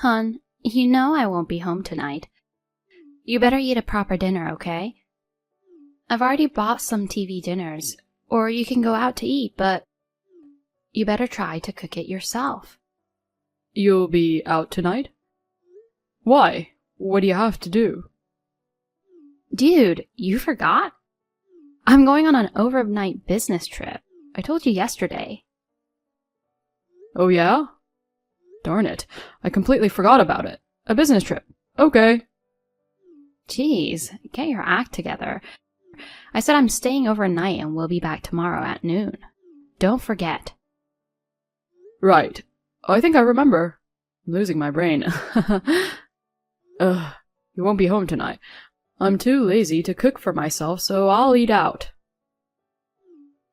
Hun, you know I won't be home tonight. You better eat a proper dinner, okay? I've already bought some TV dinners, or you can go out to eat, but you better try to cook it yourself. You'll be out tonight? Why? What do you have to do? Dude, you forgot? I'm going on an overnight business trip. I told you yesterday. Oh yeah? Darn it, I completely forgot about it. A business trip. Okay. Jeez, get your act together. I said I'm staying overnight and we'll be back tomorrow at noon. Don't forget. Right. I think I remember. I'm losing my brain. You won't be home tonight. I'm too lazy to cook for myself, so I'll eat out.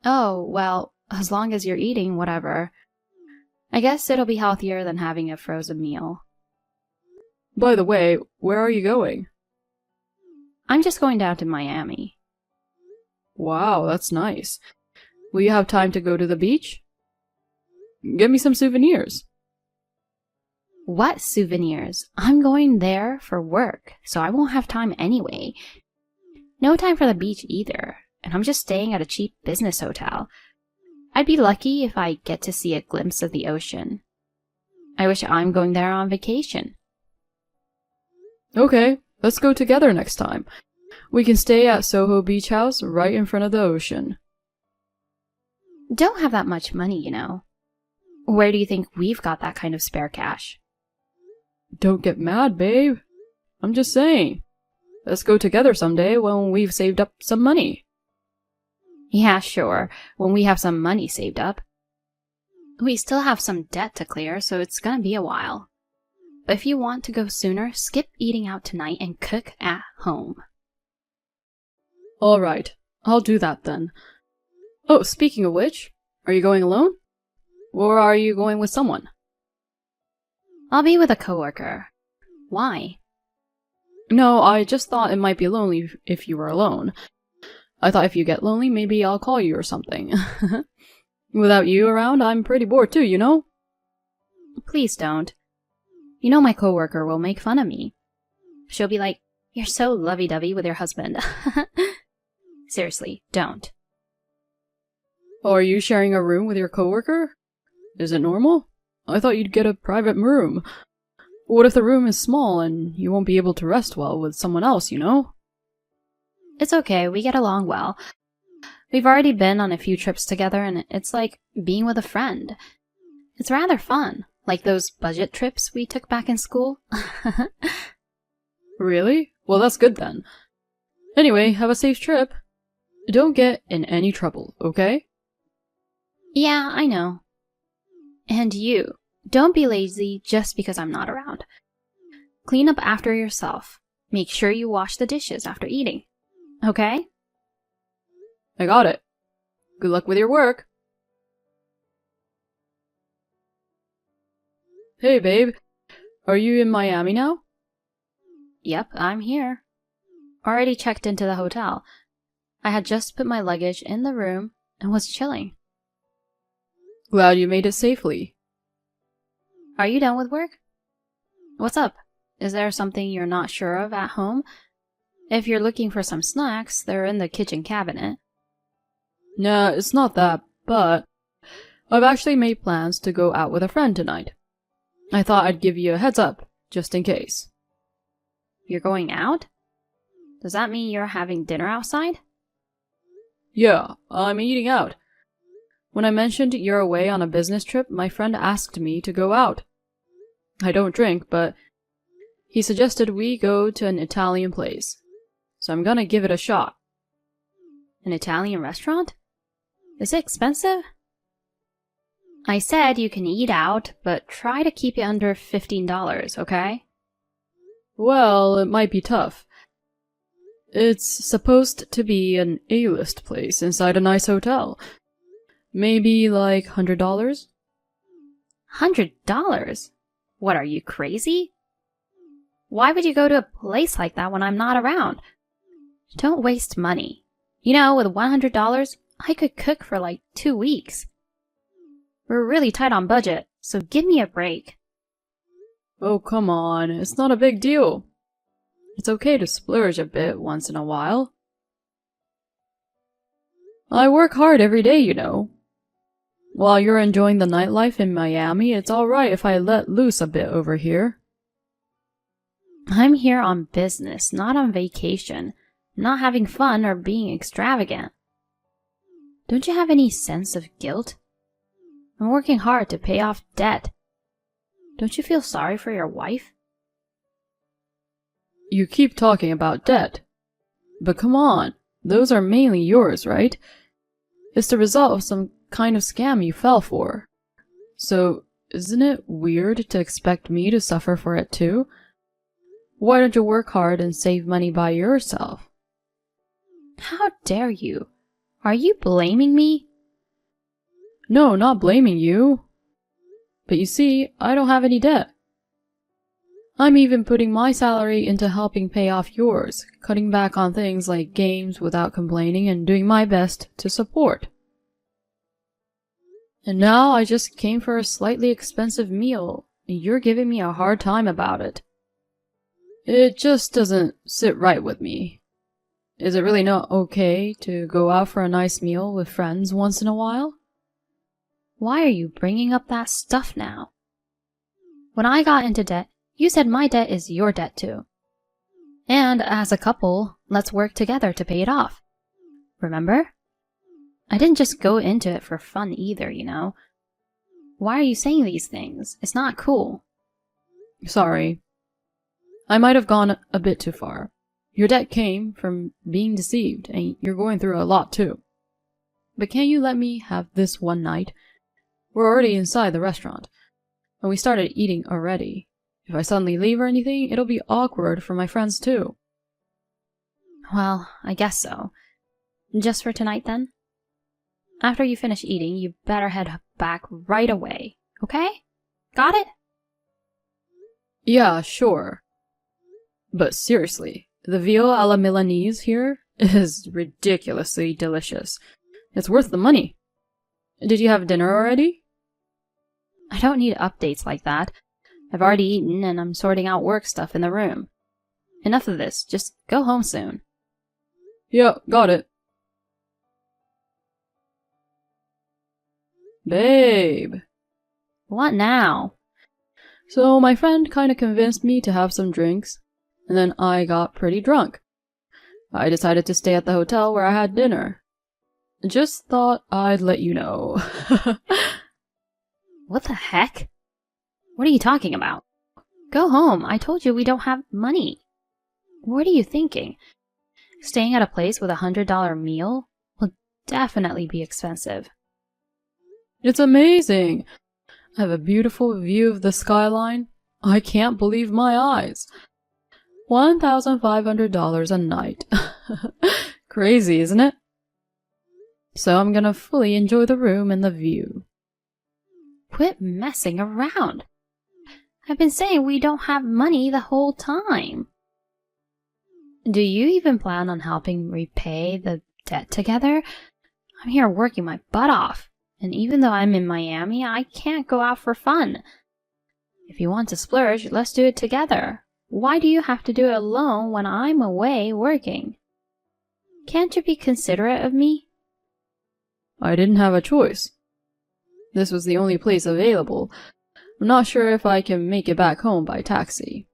Oh, well, as long as you're eating whatever. I guess it'll be healthier than having a frozen meal. By the way, where are you going? I'm just going down to Miami. Wow, that's nice. Will you have time to go to the beach? Get me some souvenirs. What souvenirs? I'm going there for work, so I won't have time anyway. No time for the beach either, and I'm just staying at a cheap business hotel. I'd be lucky if I get to see a glimpse of the ocean. I wish I'm going there on vacation. Okay, let's go together next time. We can stay at Soho Beach House right in front of the ocean. Don't have that much money, you know. Where do you think we've got that kind of spare cash? Don't get mad, babe. I'm just saying. Let's go together someday when we've saved up some money. Yeah, sure, when we have some money saved up. We still have some debt to clear, so it's gonna be a while. But if you want to go sooner, skip eating out tonight and cook at home. Alright, I'll do that then. Oh, speaking of which, are you going alone? Or are you going with someone? I'll be with a coworker. Why? No, I just thought it might be lonely if you were alone. I thought if you get lonely, maybe I'll call you or something. Without you around, I'm pretty bored too, you know? Please don't. You know my coworker will make fun of me. She'll be like, "You're so lovey-dovey with your husband." Seriously, don't. Oh, are you sharing a room with your coworker? Is it normal? I thought you'd get a private room. What if the room is small and you won't be able to rest well with someone else, you know? It's okay, we get along well. We've already been on a few trips together and it's like being with a friend. It's rather fun, like those budget trips we took back in school. Really? Well, that's good then. Anyway, have a safe trip. Don't get in any trouble, okay? Yeah, I know. And you, don't be lazy just because I'm not around. Clean up after yourself. Make sure you wash the dishes after eating. Okay? I got it. Good luck with your work. Hey, babe. Are you in Miami now? Yep, I'm here. Already checked into the hotel. I had just put my luggage in the room and was chilling. Glad you made it safely. Are you done with work? What's up? Is there something you're not sure of at home? If you're looking for some snacks, they're in the kitchen cabinet. Nah, it's not that, but I've actually made plans to go out with a friend tonight. I thought I'd give you a heads up, just in case. You're going out? Does that mean you're having dinner outside? Yeah, I'm eating out. When I mentioned you're away on a business trip, my friend asked me to go out. I don't drink, but he suggested we go to an Italian place. So I'm gonna give it a shot. An Italian restaurant? Is it expensive? I said you can eat out, but try to keep it under $15, okay? Well, it might be tough. It's supposed to be an A-list place inside a nice hotel. Maybe like $100? $100? What, are you crazy? Why would you go to a place like that when I'm not around? Don't waste money. You know, with $100, I could cook for like 2 weeks. We're really tight on budget, so give me a break. Oh, come on, it's not a big deal. It's okay to splurge a bit once in a while. I work hard every day, you know. While you're enjoying the nightlife in Miami, it's alright if I let loose a bit over here. I'm here on business, not on vacation, not having fun or being extravagant. Don't you have any sense of guilt? I'm working hard to pay off debt. Don't you feel sorry for your wife? You keep talking about debt. But come on, those are mainly yours, right? It's the result of some kind of scam you fell for. So, isn't it weird to expect me to suffer for it too? Why don't you work hard and save money by yourself? How dare you? Are you blaming me? No, not blaming you. But you see, I don't have any debt. I'm even putting my salary into helping pay off yours, cutting back on things like games without complaining and doing my best to support. And now I just came for a slightly expensive meal, and you're giving me a hard time about it. It just doesn't sit right with me. Is it really not okay to go out for a nice meal with friends once in a while? Why are you bringing up that stuff now? When I got into debt, you said my debt is your debt too. And as a couple, let's work together to pay it off. Remember? I didn't just go into it for fun either, you know. Why are you saying these things? It's not cool. Sorry. I might have gone a bit too far. Your debt came from being deceived, and you're going through a lot too. But can't you let me have this one night? We're already inside the restaurant, and we started eating already. If I suddenly leave or anything, it'll be awkward for my friends too. Well, I guess so. Just for tonight then? After you finish eating, you better head back right away, okay? Got it? Yeah, sure. But seriously, the veal a la Milanese here is ridiculously delicious. It's worth the money. Did you have dinner already? I don't need updates like that. I've already eaten and I'm sorting out work stuff in the room. Enough of this, just go home soon. Yeah, got it. Babe. What now? So my friend kinda convinced me to have some drinks, and then I got pretty drunk. I decided to stay at the hotel where I had dinner. Just thought I'd let you know. What the heck? What are you talking about? Go home. I told you we don't have money. What are you thinking? Staying at a place with $100 meal will definitely be expensive. It's amazing. I have a beautiful view of the skyline. I can't believe my eyes. $1,500 a night. Crazy, isn't it? So I'm gonna fully enjoy the room and the view. Quit messing around. I've been saying we don't have money the whole time. Do you even plan on helping repay the debt together? I'm here working my butt off, and even though I'm in Miami, I can't go out for fun. If you want to splurge, let's do it together. Why do you have to do it alone when I'm away working? Can't you be considerate of me? I didn't have a choice. This was the only place available. I'm not sure if I can make it back home by taxi.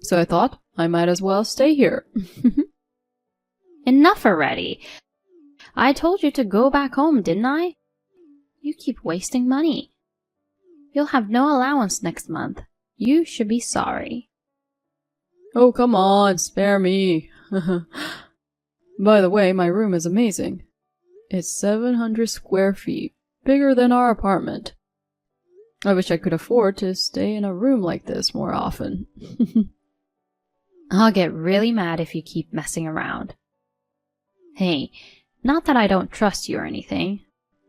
So I thought I might as well stay here. Enough already. I told you to go back home, didn't I? You keep wasting money. You'll have no allowance next month. You should be sorry. Oh, come on, spare me. By the way, my room is amazing. It's 700 square feet, bigger than our apartment. I wish I could afford to stay in a room like this more often. I'll get really mad if you keep messing around. Hey, not that I don't trust you or anything,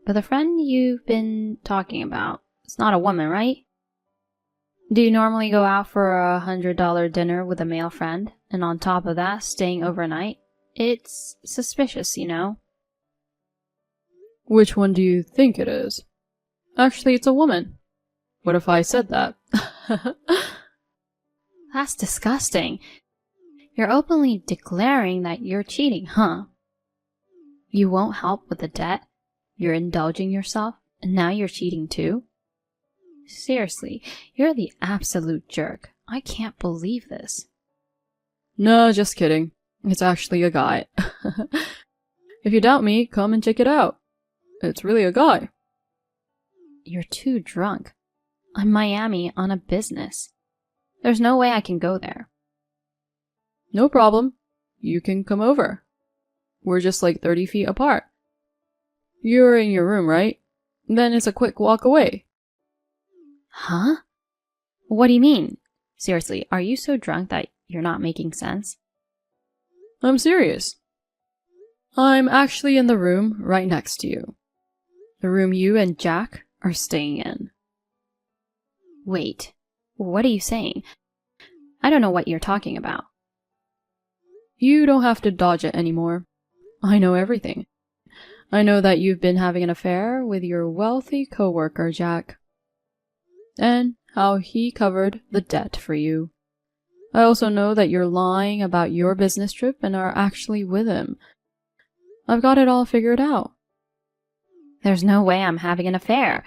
but the friend you've been talking about, it's not a woman, right? Do you normally go out for a $100 dinner with a male friend, and on top of that, staying overnight? It's suspicious, you know? Which one do you think it is? Actually, it's a woman. What if I said that? That's disgusting. You're openly declaring that you're cheating, huh? You won't help with the debt, you're indulging yourself, and now you're cheating too? Seriously, you're the absolute jerk. I can't believe this. No, just kidding. It's actually a guy. If you doubt me, come and check it out. It's really a guy. You're too drunk. I'm Miami on a business. There's no way I can go there. No problem. You can come over. We're just like 30 feet apart. You're in your room, right? Then it's a quick walk away. Huh? What do you mean? Seriously, are you so drunk that you're not making sense? I'm serious. I'm actually in the room right next to you. The room you and Jack are staying in. Wait, what are you saying? I don't know what you're talking about. You don't have to dodge it anymore. I know everything. I know that you've been having an affair with your wealthy coworker, Jack. And how he covered the debt for you. I also know that you're lying about your business trip and are actually with him. I've got it all figured out. There's no way I'm having an affair.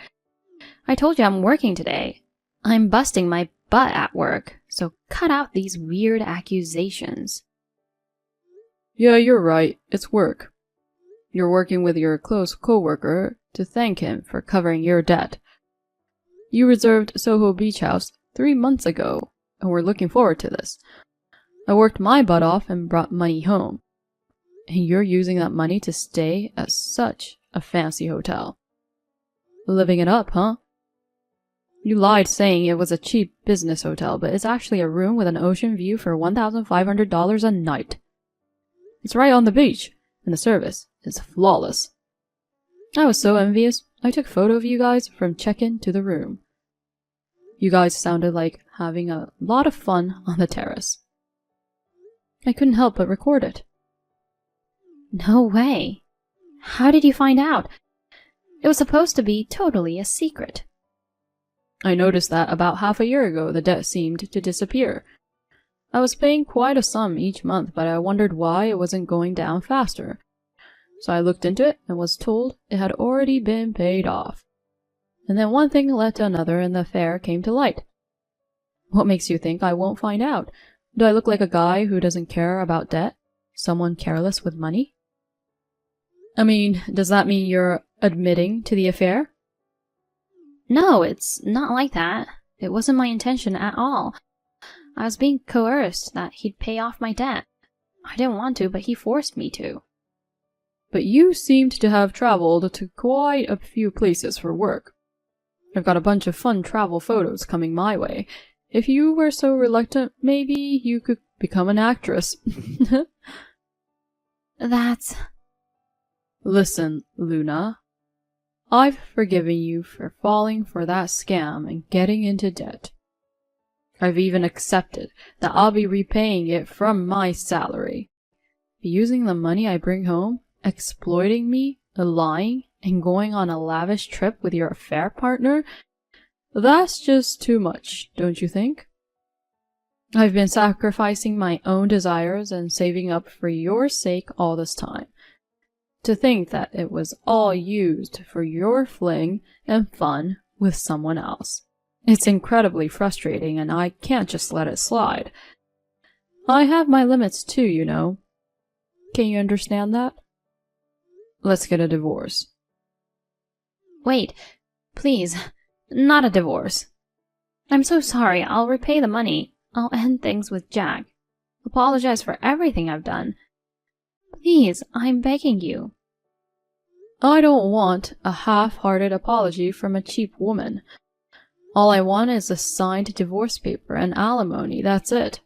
I told you I'm working today. I'm busting my butt at work, so cut out these weird accusations. Yeah, you're right. It's work. You're working with your close coworker to thank him for covering your debt. You reserved Soho Beach House 3 months ago, and we're looking forward to this. I worked my butt off and brought money home. And you're using that money to stay at such a fancy hotel. Living it up, huh? You lied saying it was a cheap business hotel, but it's actually a room with an ocean view for $1,500 a night. It's right on the beach, and the service is flawless. I was so envious, I took a photo of you guys from check-in to the room. You guys sounded like having a lot of fun on the terrace. I couldn't help but record it. No way. How did you find out? It was supposed to be totally a secret. I noticed that about half a year ago the debt seemed to disappear. I was paying quite a sum each month, but I wondered why it wasn't going down faster. So I looked into it and was told it had already been paid off. And then one thing led to another and the affair came to light. What makes you think I won't find out? Do I look like a guy who doesn't care about debt? Someone careless with money? I mean, does that mean you're admitting to the affair? No, it's not like that. It wasn't my intention at all. I was being coerced that he'd pay off my debt. I didn't want to, but he forced me to. But you seemed to have traveled to quite a few places for work. I've got a bunch of fun travel photos coming my way. If you were so reluctant, maybe you could become an actress. That's... Listen, Luna. I've forgiven you for falling for that scam and getting into debt. I've even accepted that I'll be repaying it from my salary. But using the money I bring home, exploiting me, lying, and going on a lavish trip with your affair partner, that's just too much, don't you think? I've been sacrificing my own desires and saving up for your sake all this time. To think that it was all used for your fling and fun with someone else. It's incredibly frustrating and I can't just let it slide. I have my limits too, you know. Can you understand that? Let's get a divorce. Wait, please, not a divorce. I'm so sorry, I'll repay the money. I'll end things with Jack. Apologize for everything I've done. Please, I'm begging you. I don't want a half-hearted apology from a cheap woman. All I want is a signed divorce paper and alimony, that's it.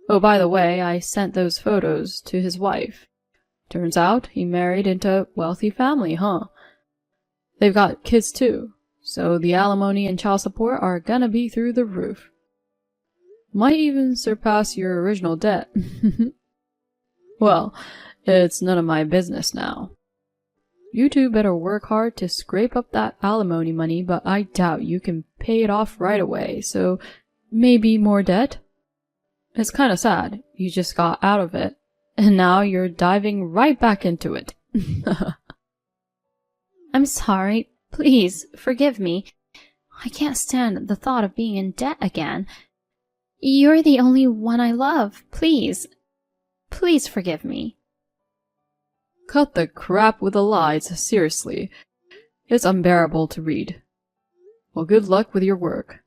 Oh, by the way, I sent those photos to his wife. Turns out he married into a wealthy family, huh? They've got kids too, so the alimony and child support are gonna be through the roof. Might even surpass your original debt. Well, it's none of my business now. You two better work hard to scrape up that alimony money, but I doubt you can pay it off right away, so maybe more debt? It's kinda sad. You just got out of it, and now you're diving right back into it. I'm sorry. Please, forgive me. I can't stand the thought of being in debt again. You're the only one I love. Please. Please forgive me. Cut the crap with the lies, seriously. It's unbearable to read. Well, good luck with your work.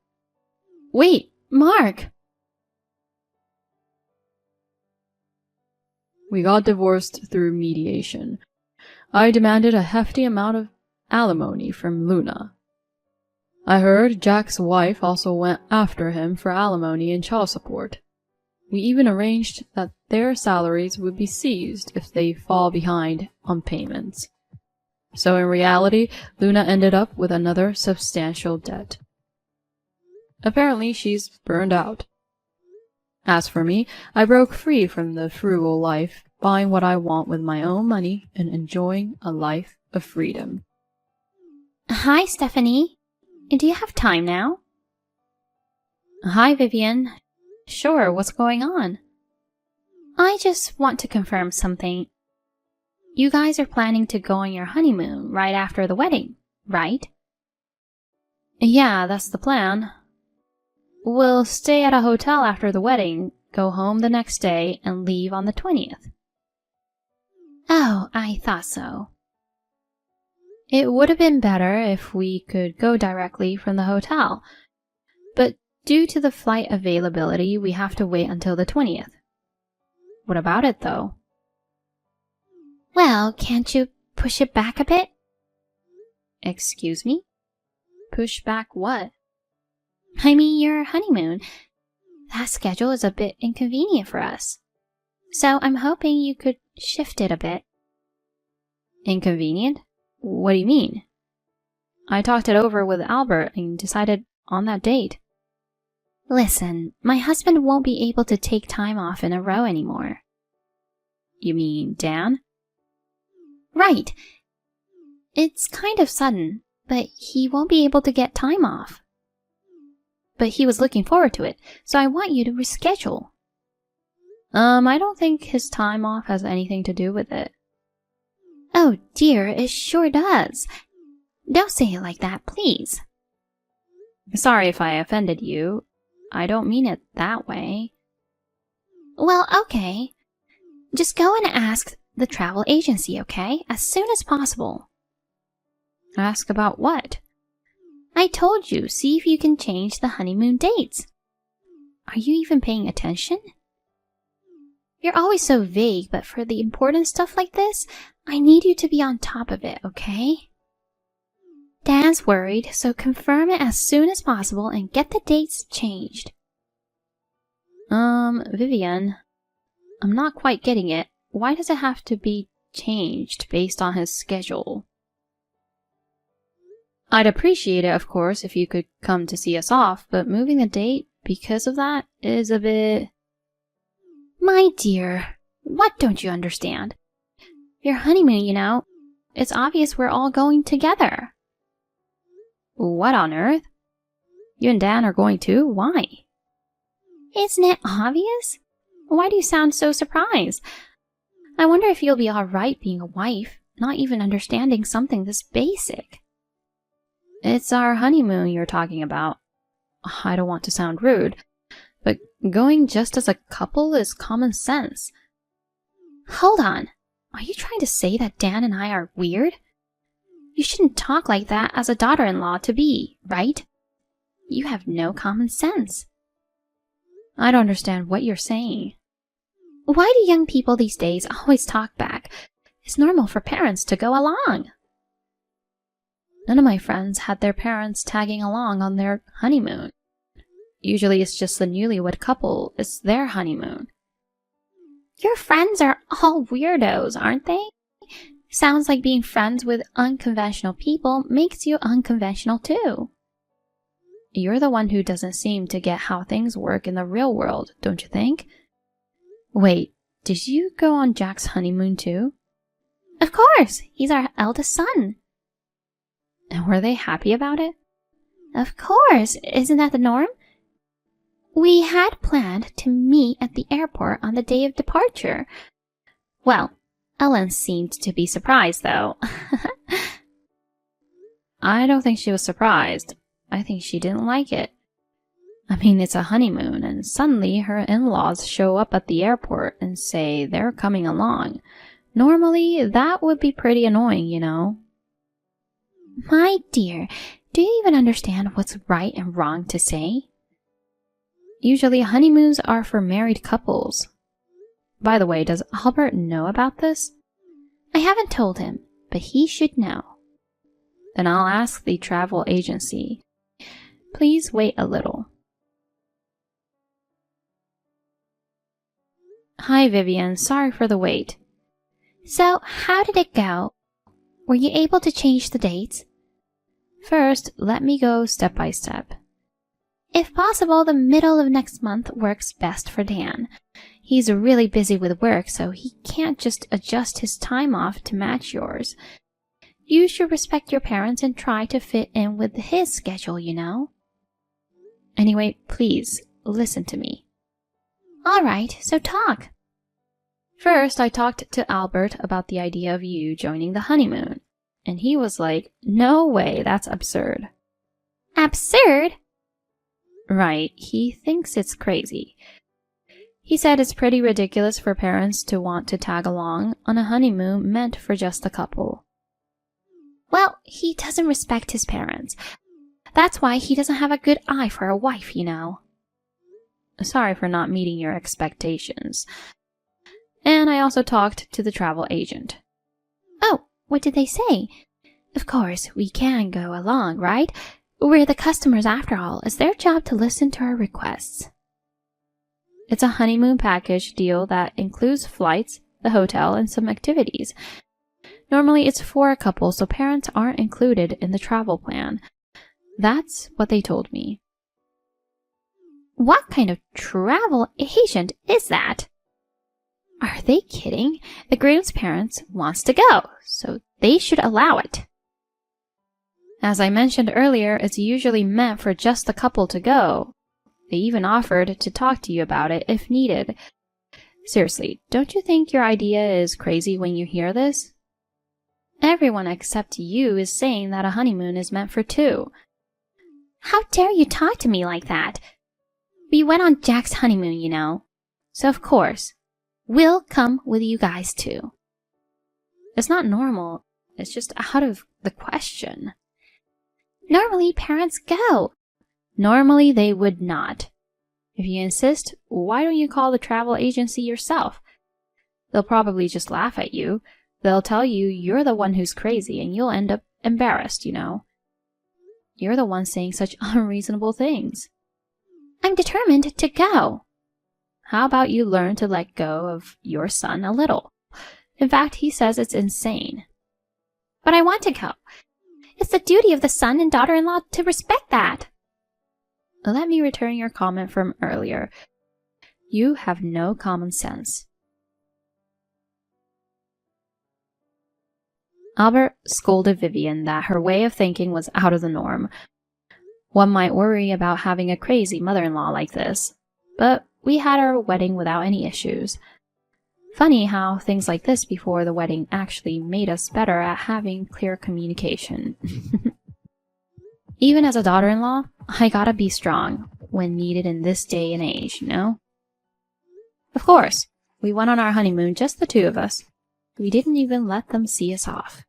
Wait, Mark! We got divorced through mediation. I demanded a hefty amount of alimony from Luna. I heard Jack's wife also went after him for alimony and child support. We even arranged that their salaries would be seized if they fall behind on payments. So in reality, Luna ended up with another substantial debt. Apparently, she's burned out. As for me, I broke free from the frugal life, buying what I want with my own money and enjoying a life of freedom. Hi, Stephanie. Do you have time now? Hi, Vivian. Sure, what's going on? I just want to confirm something. You guys are planning to go on your honeymoon right after the wedding, right? Yeah, that's the plan. We'll stay at a hotel after the wedding, go home the next day, and leave on the 20th. Oh, I thought so. It would have been better if we could go directly from the hotel, but due to the flight availability, we have to wait until the 20th. What about it, though? Well, can't you push it back a bit? Excuse me? Push back what? I mean your honeymoon. That schedule is a bit inconvenient for us. So I'm hoping you could shift it a bit. Inconvenient? What do you mean? I talked it over with Albert and decided on that date. Listen, my husband won't be able to take time off in a row anymore. You mean Dan? Right. It's kind of sudden, but he won't be able to get time off. But he was looking forward to it, so I want you to reschedule. I don't think his time off has anything to do with it. Oh dear, it sure does. Don't say it like that, please. Sorry if I offended you. I don't mean it that way. Well, okay. Just go and ask the travel agency, okay? As soon as possible. Ask about what? I told you, see if you can change the honeymoon dates. Are you even paying attention? You're always so vague, but for the important stuff like this, I need you to be on top of it, okay? Dan's worried, so confirm it as soon as possible and get the dates changed. Vivian, I'm not quite getting it. Why does it have to be changed based on his schedule? I'd appreciate it, of course, if you could come to see us off, but moving the date because of that is a bit... My dear, what don't you understand? Your honeymoon, you know. It's obvious we're all going together. What on earth? You and Dan are going too? Why? Isn't it obvious? Why do you sound so surprised? I wonder if you'll be alright being a wife, not even understanding something this basic. It's our honeymoon you're talking about. I don't want to sound rude, but going just as a couple is common sense. Hold on. Are you trying to say that Dan and I are weird? You shouldn't talk like that as a daughter-in-law to be, right? You have no common sense. I don't understand what you're saying. Why do young people these days always talk back? It's normal for parents to go along. None of my friends had their parents tagging along on their honeymoon. Usually it's just the newlywed couple. It's their honeymoon. Your friends are all weirdos, aren't they? Sounds like being friends with unconventional people makes you unconventional too. You're the one who doesn't seem to get how things work in the real world, don't you think? Wait, did you go on Jack's honeymoon too? Of course, he's our eldest son. And were they happy about it? Of course, isn't that the norm? We had planned to meet at the airport on the day of departure. Well, Ellen seemed to be surprised, though. I don't think she was surprised. I think she didn't like it. I mean, it's a honeymoon, and suddenly her in-laws show up at the airport and say they're coming along. Normally, that would be pretty annoying, you know. My dear, do you even understand what's right and wrong to say? Usually, honeymoons are for married couples. By the way, does Albert know about this? I haven't told him, but he should know. Then I'll ask the travel agency. Please wait a little. Hi, Vivian. Sorry for the wait. So, how did it go? Were you able to change the dates? First, let me go step by step. If possible, the middle of next month works best for Dan. He's really busy with work, so he can't just adjust his time off to match yours. You should respect your parents and try to fit in with his schedule, you know. Anyway, please, listen to me. All right, so talk. First, I talked to Albert about the idea of you joining the honeymoon, and he was like, no way, that's absurd. Absurd? Right, he thinks it's crazy. He said it's pretty ridiculous for parents to want to tag along on a honeymoon meant for just a couple. Well, he doesn't respect his parents. That's why he doesn't have a good eye for a wife, you know. Sorry for not meeting your expectations. And I also talked to the travel agent. Oh, what did they say? Of course, we can go along, right? We're the customers after all. It's their job to listen to our requests. It's a honeymoon package deal that includes flights, the hotel, and some activities. Normally, it's for a couple, so parents aren't included in the travel plan. That's what they told me. What kind of travel agent is that? Are they kidding? The groom's parents wants to go, so they should allow it. As I mentioned earlier, it's usually meant for just the couple to go. They even offered to talk to you about it if needed. Seriously, don't you think your idea is crazy when you hear this? Everyone except you is saying that a honeymoon is meant for two. How dare you talk to me like that? We went on Jack's honeymoon, you know. So of course, we'll come with you guys too. It's not normal. It's just out of the question. Normally, parents go. Normally, they would not. If you insist, why don't you call the travel agency yourself? They'll probably just laugh at you. They'll tell you you're the one who's crazy and you'll end up embarrassed, you know. You're the one saying such unreasonable things. I'm determined to go. How about you learn to let go of your son a little? In fact, he says it's insane. But I want to go. It's the duty of the son and daughter-in-law to respect that. Let me return your comment from earlier. You have no common sense. Albert scolded Vivian that her way of thinking was out of the norm. One might worry about having a crazy mother-in-law like this, but we had our wedding without any issues. Funny how things like this before the wedding actually made us better at having clear communication. Even as a daughter-in-law, I gotta be strong when needed in this day and age, you know? Of course, we went on our honeymoon, just the two of us. We didn't even let them see us off.